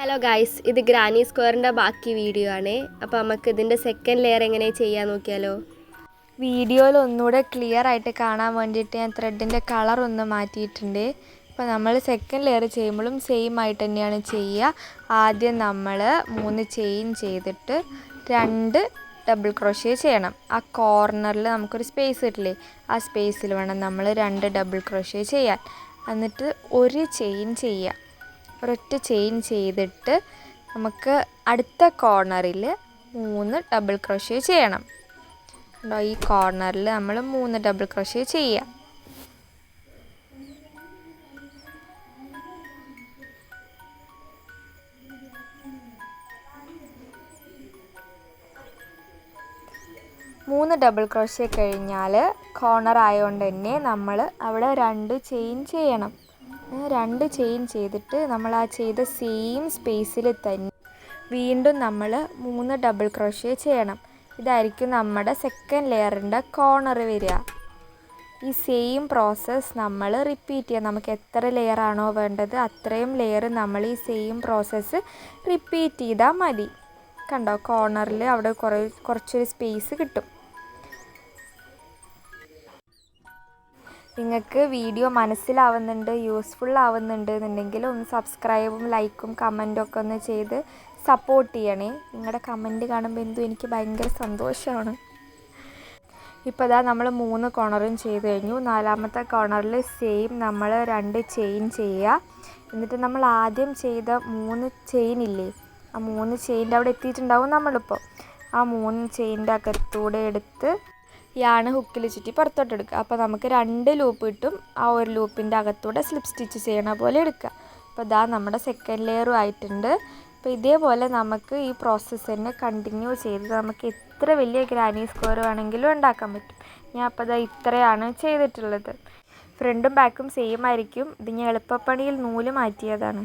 Hello guys, ഇത് granny സ്ക്വയറിൻ്റെ ബാക്കി വീഡിയോ ആണ്. അപ്പോൾ നമുക്ക് ഇതിൻ്റെ സെക്കൻഡ് ലെയർ എങ്ങനെ ചെയ്യാൻ നോക്കിയാലോ. വീഡിയോയിൽ ഒന്നുകൂടെ ക്ലിയർ ആയിട്ട് കാണാൻ വേണ്ടിയിട്ട് ഞാൻ ത്രെഡിൻ്റെ കളർ ഒന്ന് മാറ്റിയിട്ടുണ്ട്. അപ്പോൾ നമ്മൾ സെക്കൻഡ് ലെയർ ചെയ്യുമ്പോഴും സെയിം ആയിട്ട് തന്നെയാണ് ചെയ്യുക. ആദ്യം നമ്മൾ 3 ചെയിൻ ചെയ്തിട്ട് 2 ഡബിൾ ക്രോഷ്യ ചെയ്യണം. ആ കോർണറിൽ നമുക്കൊരു സ്പേസ് കിട്ടില്ലേ, ആ സ്പേസിൽ വേണം നമ്മൾ 2 ഡബിൾ ക്രോഷ്യ ചെയ്യാൻ. എന്നിട്ട് ഒരു ചെയിൻ ചെയ്യുക. ഒരൊറ്റ ചെയിൻ ചെയ്തിട്ട് നമുക്ക് അടുത്ത കോർണറിൽ 3 ഡബിൾ ക്രോഷ്യ ചെയ്യണം. ഉണ്ടോ, ഈ കോർണറിൽ നമ്മൾ 3 ഡബിൾ ക്രോഷ്യ ചെയ്യുക. മൂന്ന് ഡബിൾ ക്രോഷ്യ കഴിഞ്ഞാൽ കോർണർ ആയതുകൊണ്ട് തന്നെ നമ്മൾ അവിടെ 2 ചെയിൻ ചെയ്യണം. 2 ചെയിൻ ചെയ്തിട്ട് നമ്മൾ ആ ചെയ്ത സെയിം സ്പേസിൽ തന്നെ വീണ്ടും നമ്മൾ 3 ഡബിൾ ക്രോഷ്യ ചെയ്യണം. ഇതായിരിക്കും നമ്മുടെ സെക്കൻഡ് ലെയറിൻ്റെ കോർണർ വരിക. ഈ സെയിം പ്രോസസ്സ് നമ്മൾ റിപ്പീറ്റ് ചെയ്യുക. നമുക്ക് എത്ര ലെയർ ആണോ വേണ്ടത് അത്രയും ലെയർ നമ്മൾ ഈ സെയിം പ്രോസസ്സ് റിപ്പീറ്റ് ചെയ്താൽ മതി. കണ്ടോ, കോർണറിൽ അവിടെ കുറച്ചൊരു സ്പേസ് കിട്ടും. നിങ്ങൾക്ക് വീഡിയോ മനസ്സിലാവുന്നുണ്ട്, യൂസ്ഫുൾ ആവുന്നുണ്ട് എന്നുണ്ടെങ്കിൽ ഒന്ന് സബ്സ്ക്രൈബും ലൈക്കും കമൻറ്റും ഒക്കെ ഒന്ന് ചെയ്ത് സപ്പോർട്ട് ചെയ്യണേ. നിങ്ങളുടെ കമൻറ്റ് കാണുമ്പോൾ എന്തോ എനിക്ക് ഭയങ്കര സന്തോഷമാണ്. ഇപ്പോൾ ഇതാ നമ്മൾ 3 കോർണറും ചെയ്ത് കഴിഞ്ഞു. 4ാമത്തെ കോർണറിൽ സെയിം നമ്മൾ 2 ചെയിൻ ചെയ്യുക. എന്നിട്ട് നമ്മൾ ആദ്യം ചെയ്ത 3 ചെയിൻ ഇല്ലേ, ആ 3 ചെയിൻ്റെ അവിടെ എത്തിയിട്ടുണ്ടാവും നമ്മളിപ്പോൾ. ആ 3 ചെയിൻ്റെ അകത്തൂടെ എടുത്ത് യാണ് ഹുക്കിൽ ചുറ്റി പുറത്തോട്ട് എടുക്കുക. അപ്പോൾ നമുക്ക് 2 ലൂപ്പ് കിട്ടും. ആ ഒരു ലൂപ്പിൻ്റെ അകത്തൂടെ സ്ലിപ്പ് സ്റ്റിച്ച് ചെയ്യണ പോലെ എടുക്കുക. അപ്പോൾ ഇതാ നമ്മുടെ സെക്കൻഡ് ലെയറും ആയിട്ടുണ്ട്. അപ്പോൾ ഇതേപോലെ നമുക്ക് ഈ പ്രോസസ്സ് തന്നെ കണ്ടിന്യൂ ചെയ്ത് നമുക്ക് എത്ര വലിയ ഗ്രാനി സ്ക്വയർ വേണമെങ്കിലും ഉണ്ടാക്കാൻ പറ്റും. ഞാൻ അപ്പോൾ ഇതാ ഇത്രയാണ് ചെയ്തിട്ടുള്ളത്. ഫ്രണ്ടും ബാക്കും സെയിം ആയിരിക്കും. ഇത് ഞാൻ എളുപ്പപ്പണിയിൽ നൂല് മാറ്റിയതാണ്.